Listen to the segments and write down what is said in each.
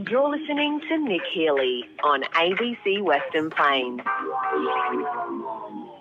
You're listening to Nick Healy on ABC Western Plains.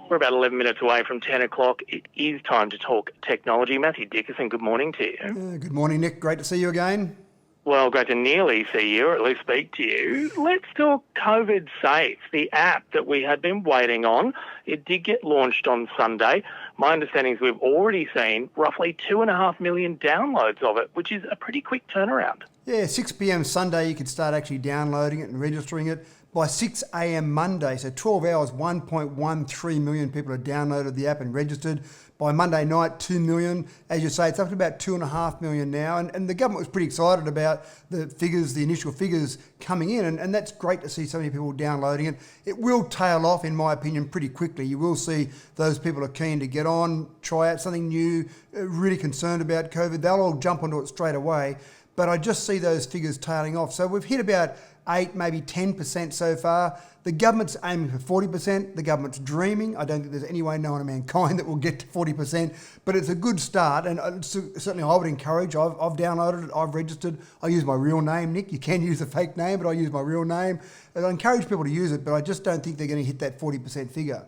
We're about 11 minutes away from 10 o'clock. It is time to talk technology. Mathew Dickerson, good morning to you. Good morning, Nick. Great to see you again. Well, great to nearly see you, or at least speak to you. Let's talk COVID Safe, the app that we had been waiting on. It did get launched on Sunday. My understanding is we've already seen roughly 2.5 million downloads of it, which is a pretty quick turnaround. Yeah, 6 p.m. Sunday, you could start actually downloading it and registering it. By 6 a.m. Monday, so 12 hours, 1.13 million people have downloaded the app and registered. By Monday night, 2 million. As you say, it's up to about 2.5 million now. And the government was pretty excited about the figures, the initial figures coming in. And that's great to see so many people downloading it. It will tail off, in my opinion, pretty quickly. You will see those people are keen to get on, try out something new, really concerned about COVID. They'll all jump onto it straight away. But I just see those figures tailing off. So we've hit about 8, maybe 10% so far. The government's aiming for 40%. The government's dreaming. I don't think there's any way known to mankind that will get to 40%, but it's a good start. And certainly I would encourage, I've downloaded it, I've registered. I use my real name, Nick. You can use a fake name, but I use my real name. And I encourage people to use it, but I just don't think they're going to hit that 40% figure.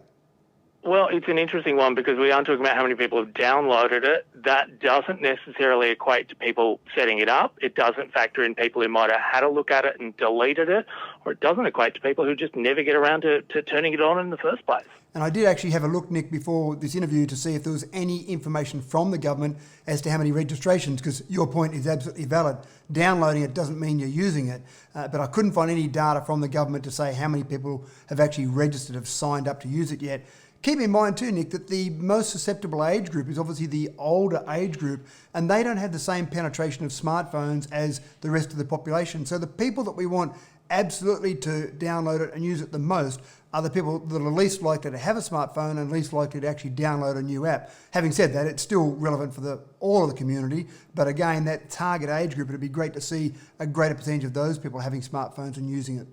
Well, it's an interesting one because we aren't talking about how many people have downloaded it. That doesn't necessarily equate to people setting it up. It doesn't factor in people who might have had a look at it and deleted it, or it doesn't equate to people who just never get around to turning it on in the first place. And I did actually have a look, Nick, before this interview to see if there was any information from the government as to how many registrations, because your point is absolutely valid. Downloading it doesn't mean you're using it, but I couldn't find any data from the government to say how many people have actually registered, have signed up to use it yet. Keep in mind too, Nick, that the most susceptible age group is obviously the older age group, and they don't have the same penetration of smartphones as the rest of the population. So the people that we want absolutely to download it and use it the most are the people that are least likely to have a smartphone and least likely to actually download a new app. Having said that, it's still relevant for all of the community, but again, that target age group, it'd be great to see a greater percentage of those people having smartphones and using it.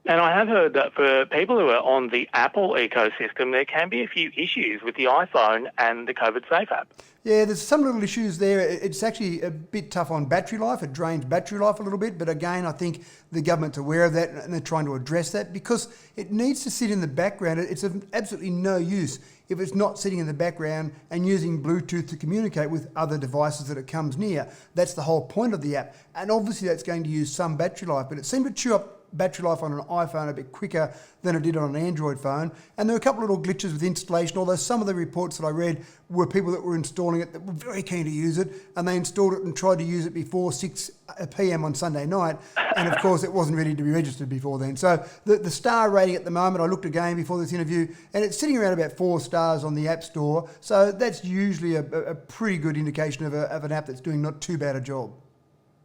And I have heard that for people who are on the Apple ecosystem, there can be a few issues with the iPhone and the COVID Safe app. Yeah, there's some little issues there. It's actually a bit tough on battery life. It drains battery life a little bit. But again, I think the government's aware of that and they're trying to address that because it needs to sit in the background. It's of absolutely no use if it's not sitting in the background and using Bluetooth to communicate with other devices that it comes near. That's the whole point of the app. And obviously that's going to use some battery life, but it seemed to chew up battery life on an iPhone a bit quicker than it did on an Android phone. And there were a couple of little glitches with installation, although some of the reports that I read were people that were installing it that were very keen to use it, and they installed it and tried to use it before 6 p.m. on Sunday night, and of course it wasn't ready to be registered before then. So the star rating at the moment, I looked again before this interview, and it's sitting around about 4 stars on the App Store, so that's usually a pretty good indication of an app that's doing not too bad a job.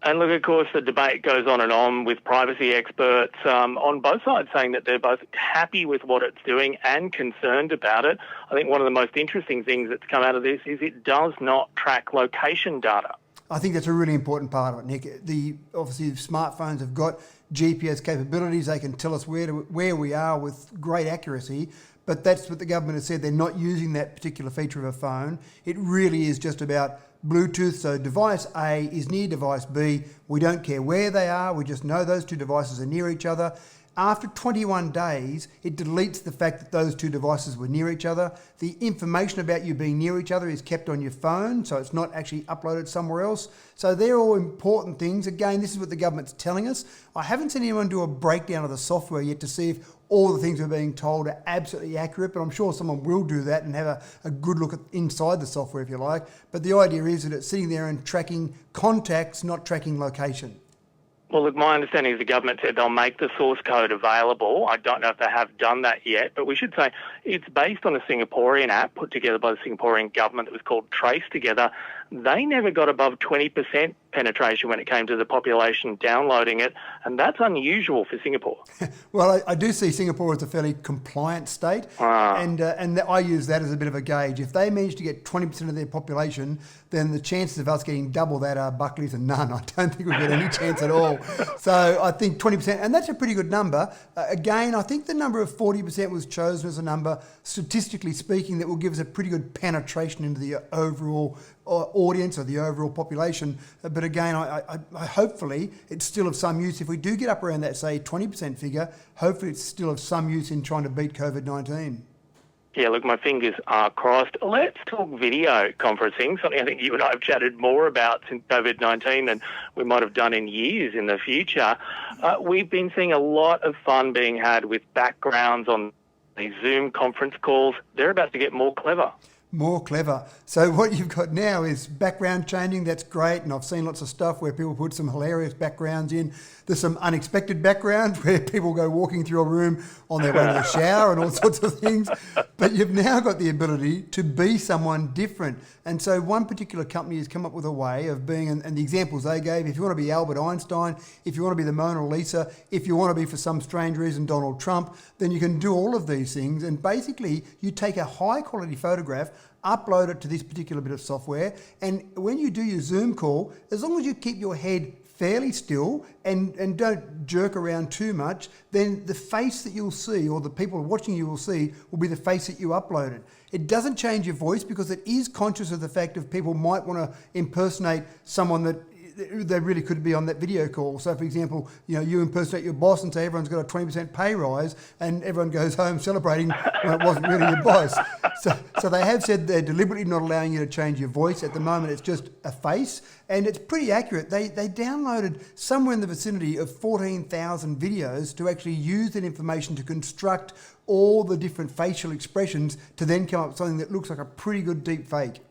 And look, of course, the debate goes on and on with privacy experts on both sides saying that they're both happy with what it's doing and concerned about it. I think one of the most interesting things that's come out of this is it does not track location data. I think that's a really important part of it, Nick. Obviously, smartphones have got GPS capabilities. They can tell us where we are with great accuracy. But that's what the government has said. They're not using that particular feature of a phone. It really is just about Bluetooth, so device A is near device B. We don't care where they are, we just know those two devices are near each other. After 21 days, it deletes the fact that those two devices were near each other. The information about you being near each other is kept on your phone, so it's not actually uploaded somewhere else. So they're all important things. Again, this is what the government's telling us. I haven't seen anyone do a breakdown of the software yet to see if all the things we're being told are absolutely accurate, but I'm sure someone will do that and have a good look at inside the software, if you like. But the idea is that it's sitting there and tracking contacts, not tracking location. Well, look, my understanding is the government said they'll make the source code available. I don't know if they have done that yet, but we should say it's based on a Singaporean app put together by the Singaporean government that was called Trace Together. They never got above 20% penetration when it came to the population downloading it, and that's unusual for Singapore. Well, I do see Singapore as a fairly compliant state, and I use that as a bit of a gauge. If they manage to get 20% of their population, then the chances of us getting double that are Buckley's and none. I don't think we've got any chance at all. So I think 20%, and that's a pretty good number. Again, I think the number of 40% was chosen as a number, statistically speaking, that will give us a pretty good penetration into the overall audience or the overall population. But But again, I hopefully it's still of some use. If we do get up around that, say, 20% figure, hopefully it's still of some use in trying to beat COVID-19. Yeah, look, my fingers are crossed. Let's talk video conferencing, something I think you and I have chatted more about since COVID-19 than we might have done in years in the future. We've been seeing a lot of fun being had with backgrounds on these Zoom conference calls. They're about to get more clever. More clever. So what you've got now is background changing. That's great. And I've seen lots of stuff where people put some hilarious backgrounds in. There's some unexpected backgrounds where people go walking through a room on their way to the shower and all sorts of things. But you've now got the ability to be someone different. And so one particular company has come up with a way of being, and the examples they gave, if you want to be Albert Einstein, if you want to be the Mona Lisa, if you want to be for some strange reason Donald Trump, then you can do all of these things. And basically you take a high quality photograph, upload it to this particular bit of software, and when you do your Zoom call, as long as you keep your head fairly still and don't jerk around too much, then the face that you'll see, or the people watching you will see, will be the face that you uploaded. It doesn't change your voice because it is conscious of the fact of people might want to impersonate someone that they really could be on that video call. So, for example, you impersonate your boss and say everyone's got a 20% pay rise, and everyone goes home celebrating when it wasn't really your boss. So they have said they're deliberately not allowing you to change your voice. At the moment, it's just a face, and it's pretty accurate. They downloaded somewhere in the vicinity of 14,000 videos to actually use that information to construct all the different facial expressions to then come up with something that looks like a pretty good deep fake.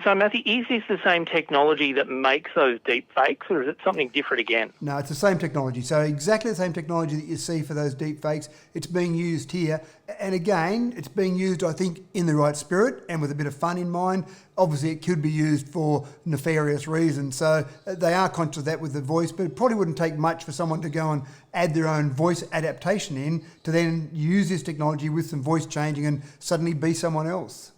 So, Matthew, is this the same technology that makes those deep fakes, or is it something different again? No, it's the same technology. So exactly the same technology that you see for those deep fakes, it's being used here. And again, it's being used, I think, in the right spirit and with a bit of fun in mind. Obviously, it could be used for nefarious reasons. So they are conscious of that with the voice, but it probably wouldn't take much for someone to go and add their own voice adaptation in to then use this technology with some voice changing and suddenly be someone else.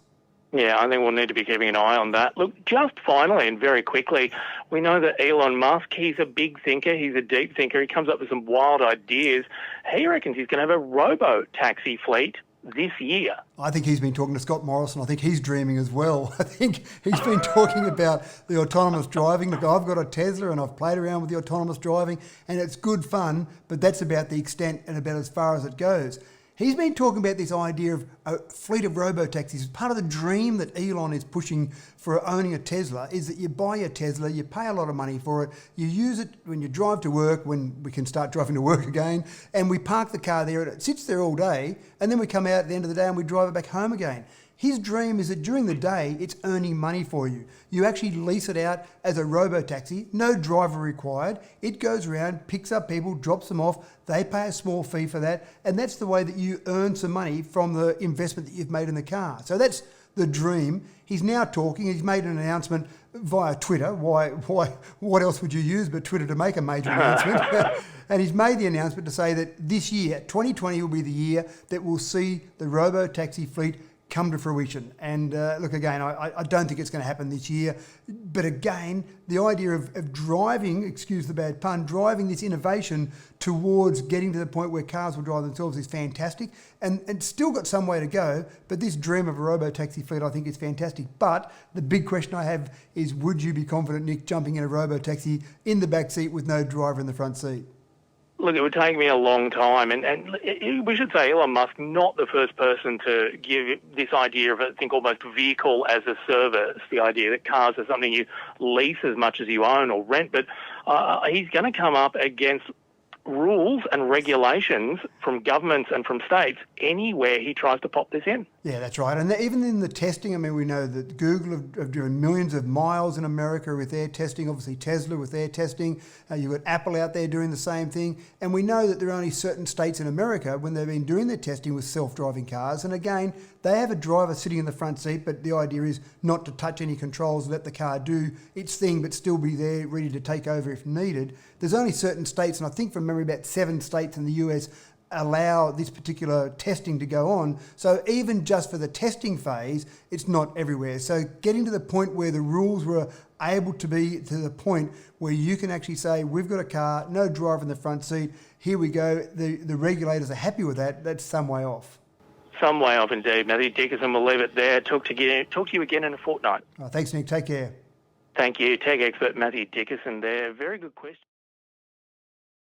Yeah, I think we'll need to be keeping an eye on that. Look, just finally and very quickly, we know that Elon Musk, he's a big thinker, he's a deep thinker, he comes up with some wild ideas. He reckons he's going to have a Robotaxi fleet this year. I think he's been talking to Scott Morrison. I think he's dreaming as well. I think he's been talking about the autonomous driving. Look, I've got a Tesla and I've played around with the autonomous driving and it's good fun, but that's about the extent and about as far as it goes. He's been talking about this idea of a fleet of robotaxis. Part of the dream that Elon is pushing for owning a Tesla is that you buy a Tesla, you pay a lot of money for it, you use it when you drive to work, when we can start driving to work again, and we park the car there and it sits there all day, and then we come out at the end of the day and we drive it back home again. His dream is that during the day, it's earning money for you. You actually lease it out as a robotaxi, no driver required. It goes around, picks up people, drops them off. They pay a small fee for that. And that's the way that you earn some money from the investment that you've made in the car. So that's the dream. He's now talking. He's made an announcement via Twitter. What else would you use but Twitter to make a major announcement? And he's made the announcement to say that this year, 2020, will be the year that we'll see the robotaxi fleet come to fruition. And look, again, I don't think it's going to happen this year. But again, the idea of driving, excuse the bad pun, driving this innovation towards getting to the point where cars will drive themselves is fantastic. And it's still got some way to go. But this dream of a robotaxi fleet, I think, is fantastic. But the big question I have is, would you be confident, Nick, jumping in a robotaxi in the back seat with no driver in the front seat? Look, it would take me a long time, and we should say Elon Musk, not the first person to give this idea of, I think, almost vehicle as a service, the idea that cars are something you lease as much as you own or rent, but he's going to come up against rules and regulations from governments and from states anywhere he tries to pop this in. Yeah, that's right. And even in the testing, I mean, we know that Google have driven millions of miles in America with their testing, obviously Tesla with their testing. You've got Apple out there doing the same thing. And we know that there are only certain states in America when they've been doing their testing with self-driving cars. And again, they have a driver sitting in the front seat, but the idea is not to touch any controls, let the car do its thing, but still be there ready to take over if needed. There's only certain states, and I think from memory about 7 states in the US allow this particular testing to go on. So even just for the testing phase, it's not everywhere. So getting to the point where the rules were able to be to the point where you can actually say, we've got a car, no driver in the front seat, here we go, the regulators are happy with that, that's some way off. Some way off indeed. Matthew Dickerson, we'll leave it there. Talk to you again in a fortnight. Thanks, Nick. Take care. Thank you. Tech expert Mathew Dickerson there. Very good question.